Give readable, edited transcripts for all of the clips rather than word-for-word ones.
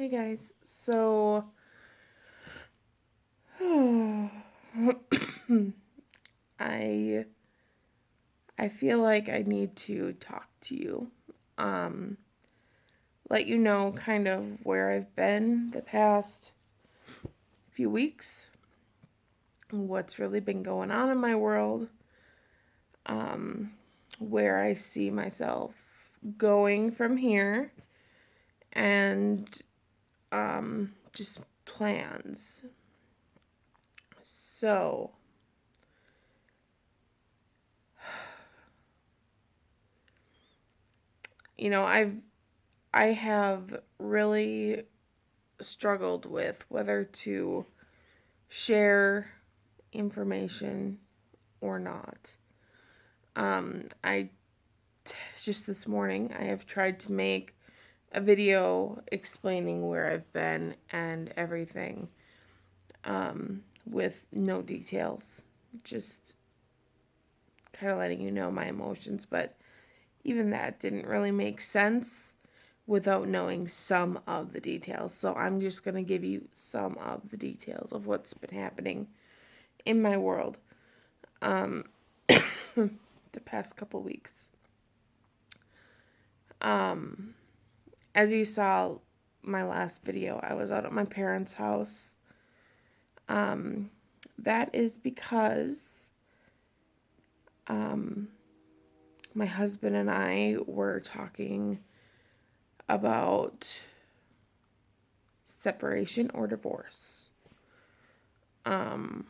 Hey guys, so I I feel like I need to talk to you. Um Let you know kind of where I've been the past few weeks, what's really been going on in my world, um where I see myself going from here and just plans. So, you know, I have really struggled with whether to share information or not. I just this morning I have tried to make a video explaining where I've been and everything, with no details, just kind of letting you know my emotions. But even that didn't really make sense without knowing some of the details. So I'm just going to give you some of the details of what's been happening in my world um, the past couple weeks. Um, as you saw my last video, I was out at my parents' house. Um, that is because um, my husband and I were talking about separation or divorce. Um,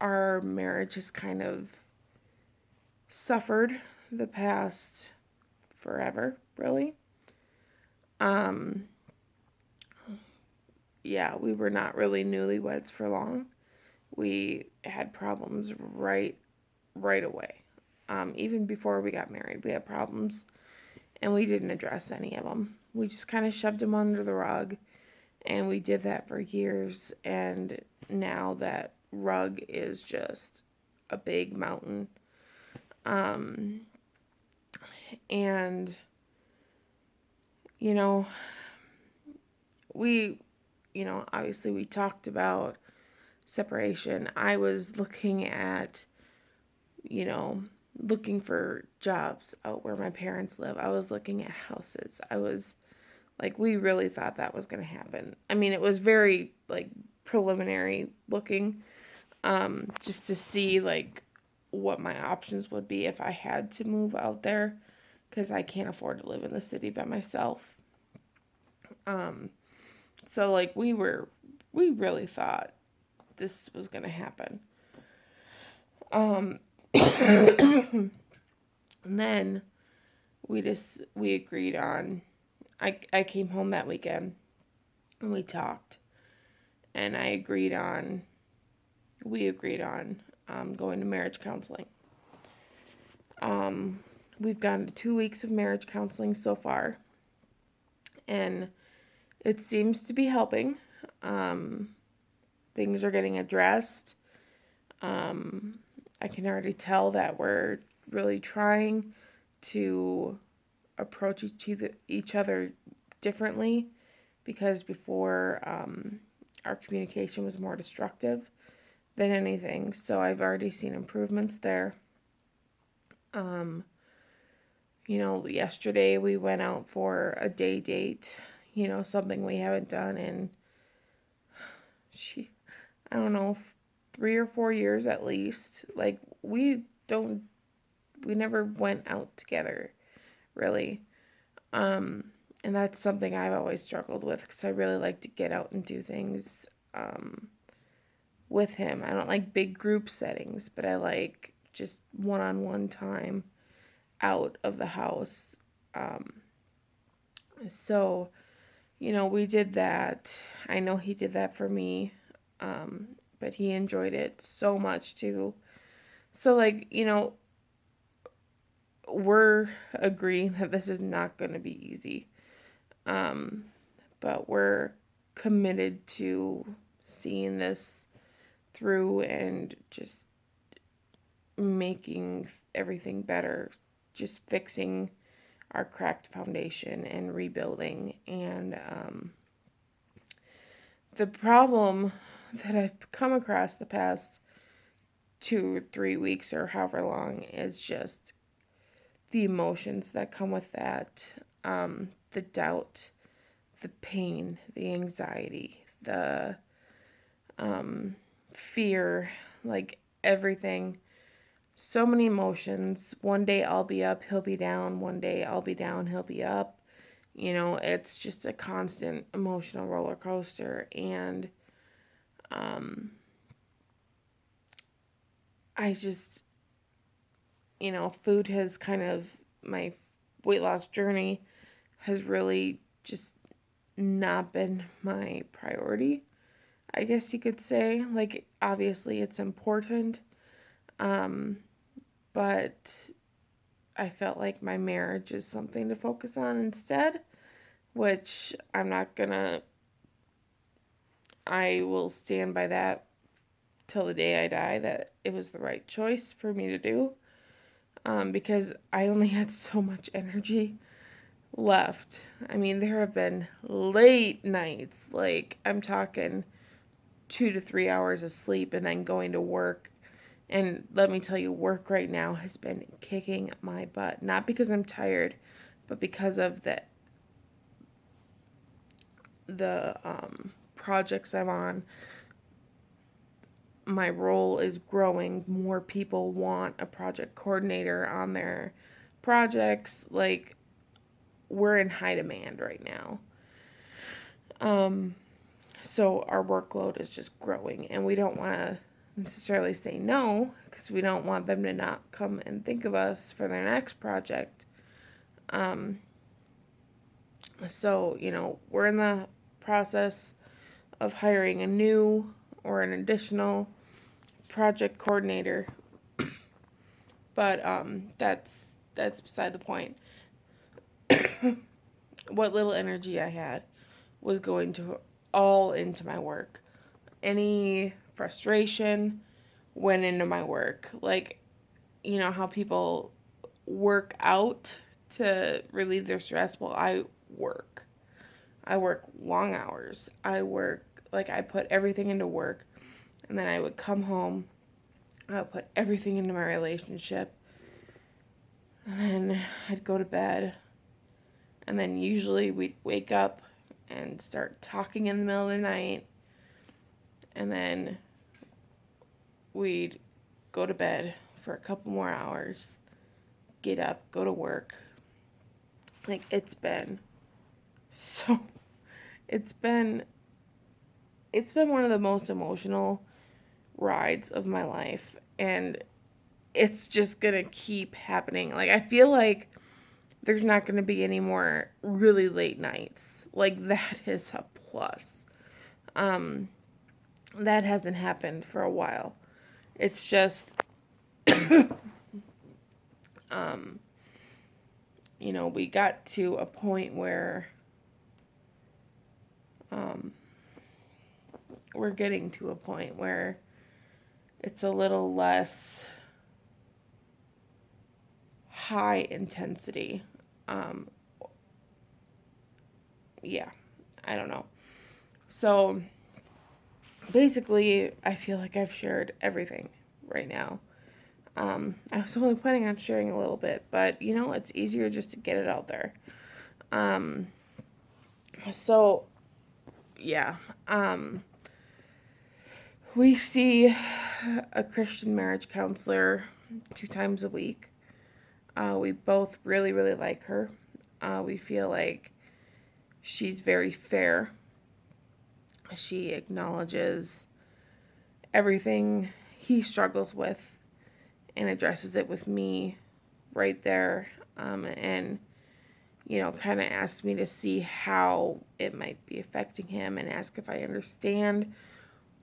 our marriage has kind of suffered the past forever, really. Um, yeah, we were not really newlyweds for long. We had problems right away. Even before we got married, we had problems, and we didn't address any of them. We just kind of shoved them under the rug, and we did that for years. And now that rug is just a big mountain. Um, and you know, we, obviously we talked about separation. I was looking at, you know, looking for jobs out where my parents live. I was looking at houses. I was like, we really thought that was going to happen. I mean, it was very like preliminary looking, just to see like what my options would be if I had to move out there, because I can't afford to live in the city by myself. Um, so like we really thought this was going to happen. Um, and then we agreed on. I came home that weekend and we talked, and we agreed on going to marriage counseling. Um, we've gone to 2 weeks of marriage counseling so far, and it seems to be helping. Um, Things are getting addressed. Um, I can already tell that we're really trying to approach each other differently, because before, our communication was more destructive than anything. So I've already seen improvements there. Um, Yesterday we went out for a day date, something we haven't done in, I don't know, 3 or 4 years at least. Like, we never went out together, really. Um, and that's something I've always struggled with, because I really like to get out and do things with him. I don't like big group settings, but I like just one on one time out of the house. Um, so, we did that. I know he did that for me, but he enjoyed it so much too. So, like, we're agreeing that this is not going to be easy. Um, but we're committed to seeing this through and just making everything better, just fixing our cracked foundation and rebuilding. And the problem that I've come across the past 2 or 3 weeks or however long is just the emotions that come with that, the doubt, the pain, the anxiety, the fear, like everything. So many emotions. One day I'll be up, he'll be down. One day I'll be down, he'll be up. It's just a constant emotional roller coaster. And I just, food has kind of, my weight loss journey has really just not been my priority, I guess you could say. Like, obviously, it's important, but I felt like my marriage is something to focus on instead, which I will stand by that till the day I die, that it was the right choice for me to do, because I only had so much energy left. I mean, there have been late nights, like I'm talking 2 to 3 hours of sleep and then going to work. And let me tell you, work right now has been kicking my butt. Not because I'm tired, but because of the projects I'm on. My role is growing. More people want a project coordinator on their projects. Like, we're in high demand right now. So our workload is just growing, and we don't want to necessarily say no because we don't want them to not come and think of us for their next project. So, we're in the process of hiring a new or an additional project coordinator, but that's beside the point. What little energy I had was going to all into my work. Any frustration went into my work. Like, how people work out to relieve their stress? Well, I work. I work long hours. I put everything into work. And then I would come home. I would put everything into my relationship. And then I'd go to bed. And then usually we'd wake up and start talking in the middle of the night. And then we'd go to bed for a couple more hours, get up, go to work. Like, so, it's been, it's been one of the most emotional rides of my life. And it's just gonna keep happening. Like, I feel like there's not gonna be any more really late nights. Like, that is a plus. That hasn't happened for a while. It's just, we got to a point where we're getting to a point where it's a little less high intensity. Yeah, I don't know. So basically, I feel like I've shared everything right now. I was only planning on sharing a little bit, but it's easier just to get it out there. So, yeah. We see a Christian marriage counselor 2 times a week. We both really, really like her. We feel like she's very fair. She acknowledges everything he struggles with and addresses it with me right there. And, kind of asks me to see how it might be affecting him and ask if I understand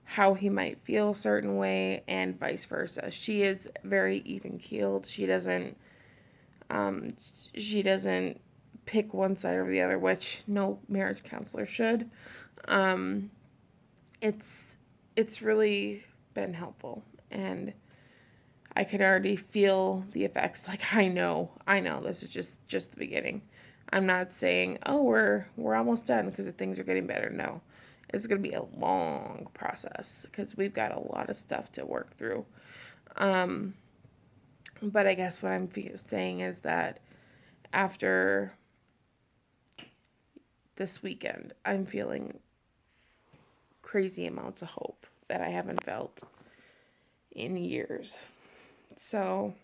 how he might feel a certain way and vice versa. She is very even keeled. She doesn't pick one side or the other, which no marriage counselor should. It's it's really been helpful, and I can already feel the effects. Like I know this is just the beginning. I'm not saying, "Oh, we're almost done because things are getting better." No. It's going to be a long process because we've got a lot of stuff to work through. Um, but I guess what I'm saying is that after this weekend, I'm feeling crazy amounts of hope that I haven't felt in years. So,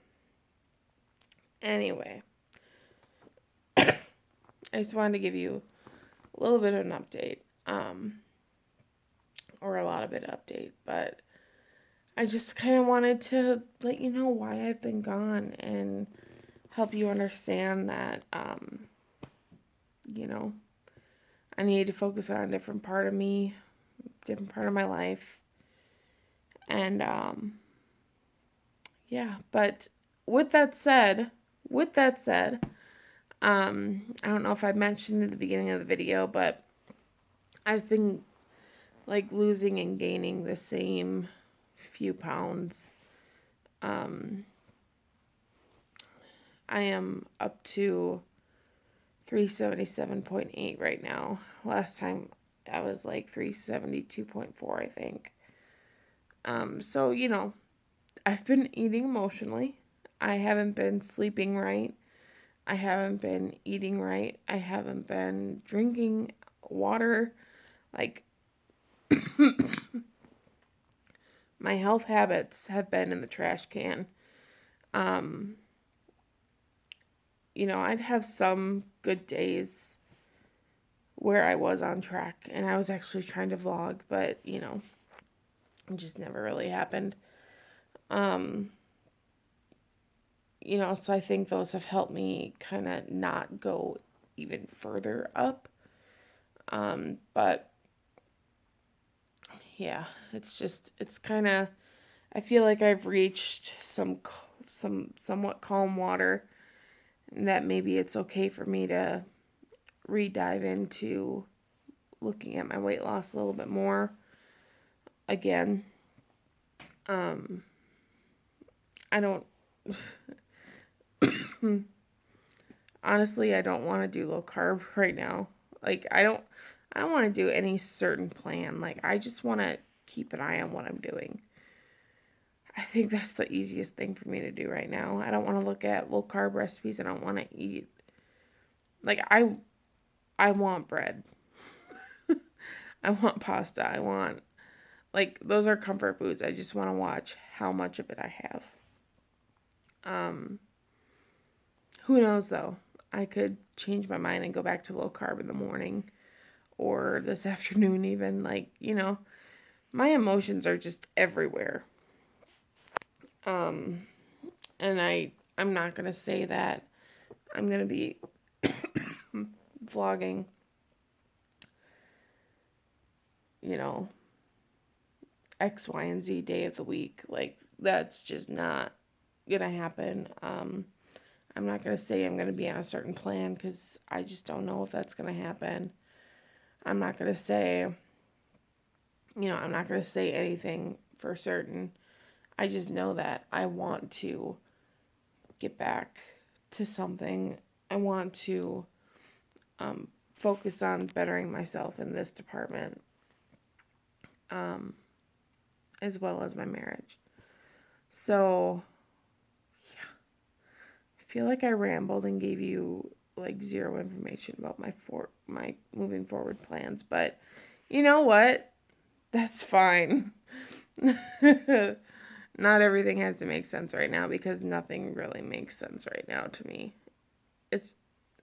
anyway, I just wanted to give you a little bit of an update, or a lot of it update, but I just kind of wanted to let you know why I've been gone and help you understand that, you know, I need to focus on a different part of me, different part of my life. And, yeah, but with that said, I don't know if I mentioned at the beginning of the video, but I've been like losing and gaining the same few pounds. I am up to 377.8 right now. Last time I was like 372.4, I think. So, I've been eating emotionally. I haven't been sleeping right. I haven't been eating right. I haven't been drinking water. Like, my health habits have been in the trash can. Um, I'd have some good days where I was on track and I was actually trying to vlog, but, it just never really happened. Um, so I think those have helped me kind of not go even further up. But yeah, it's kind of, I feel like I've reached some somewhat calm water, and that maybe it's okay for me to re-dive into looking at my weight loss a little bit more again. I don't, honestly, I don't want to do low carb right now. Like, I don't want to do any certain plan. Like, I just want to keep an eye on what I'm doing. I think that's the easiest thing for me to do right now. I don't want to look at low carb recipes. I don't want to eat, like, I want bread. I want pasta. I want, like, those are comfort foods. I just want to watch how much of it I have. Who knows though? I could change my mind and go back to low carb in the morning or this afternoon even. Like, my emotions are just everywhere. And I'm not going to say that I'm going to be vlogging, you know, X, Y, and Z day of the week. Like, that's just not going to happen. I'm not going to say I'm going to be on a certain plan because I just don't know if that's going to happen. I'm not going to say, I'm not going to say anything for certain. I just know that I want to get back to something. I want to focus on bettering myself in this department, as well as my marriage. So, yeah, I feel like I rambled and gave you like zero information about my moving forward plans, but you know what? That's fine. Not everything has to make sense right now because nothing really makes sense right now to me. It's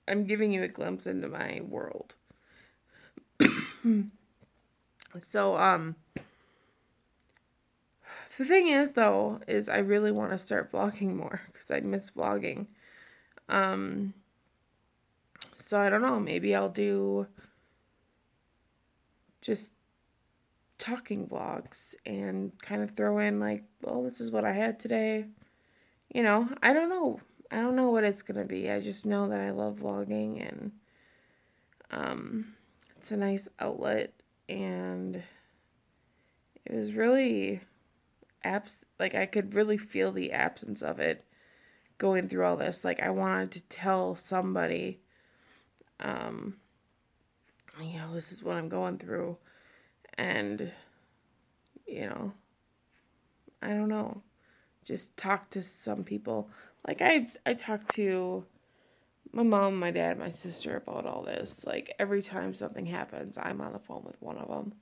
I'm giving you a glimpse into my world. So, the thing is, though, is I really want to start vlogging more because I miss vlogging. Um, so I don't know. Maybe I'll do just talking vlogs and kind of throw in like, well, this is what I had today. I don't know. I don't know what it's gonna be. I just know that I love vlogging and it's a nice outlet and it was really like I could really feel the absence of it going through all this. Like I wanted to tell somebody, um, this is what I'm going through. And, you know, I don't know. Just talk to some people. Like I talked to my mom, my dad, my sister about all this. Like every time something happens, I'm on the phone with one of them.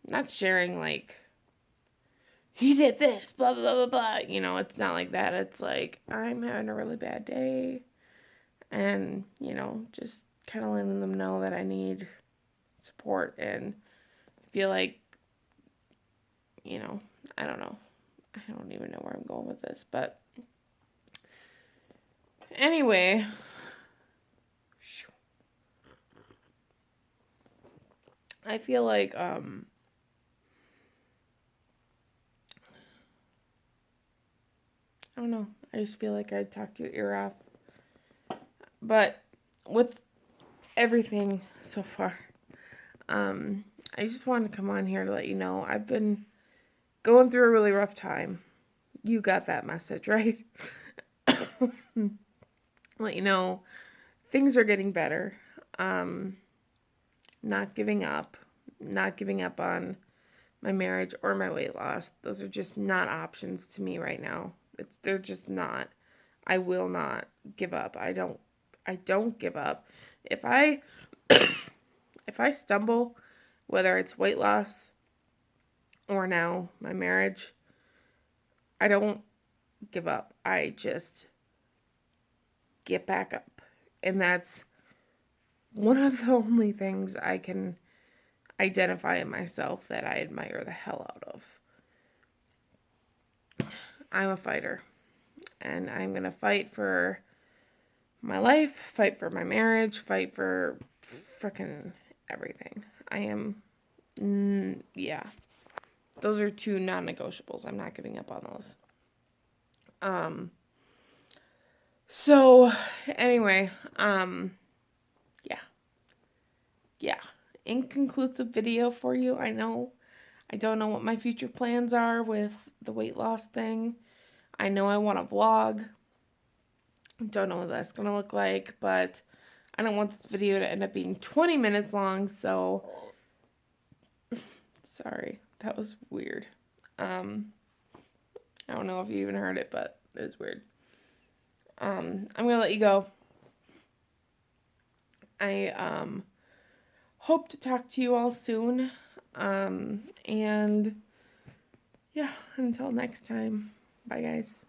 Not sharing like he did this, blah blah blah blah. It's not like that. It's like I'm having a really bad day, and just kind of letting them know that I need support and feel like, I don't know. I don't even know where I'm going with this, but anyway, I feel like I don't know. I just feel like I talked your ear off. But with everything so far, I just wanted to come on here to let you know I've been going through a really rough time. You got that message, right? Let you know things are getting better. Not giving up. Not giving up on my marriage or my weight loss. Those are just not options to me right now. They're just not. I will not give up. I don't give up. If I if I stumble, whether it's weight loss or now my marriage, I don't give up. I just get back up. And that's one of the only things I can identify in myself that I admire the hell out of. I'm a fighter, and I'm going to fight for my life, fight for my marriage, fight for frickin' everything. I am, yeah. Those are two non-negotiables. I'm not giving up on those. So, anyway, yeah. Yeah. Inconclusive video for you. I know. I don't know what my future plans are with the weight loss thing. I know I want to vlog. Don't know what that's going to look like, but I don't want this video to end up being 20 minutes long, so sorry. That was weird. I don't know if you even heard it, but it was weird. I'm going to let you go. I hope to talk to you all soon. And yeah, until next time. Bye, guys.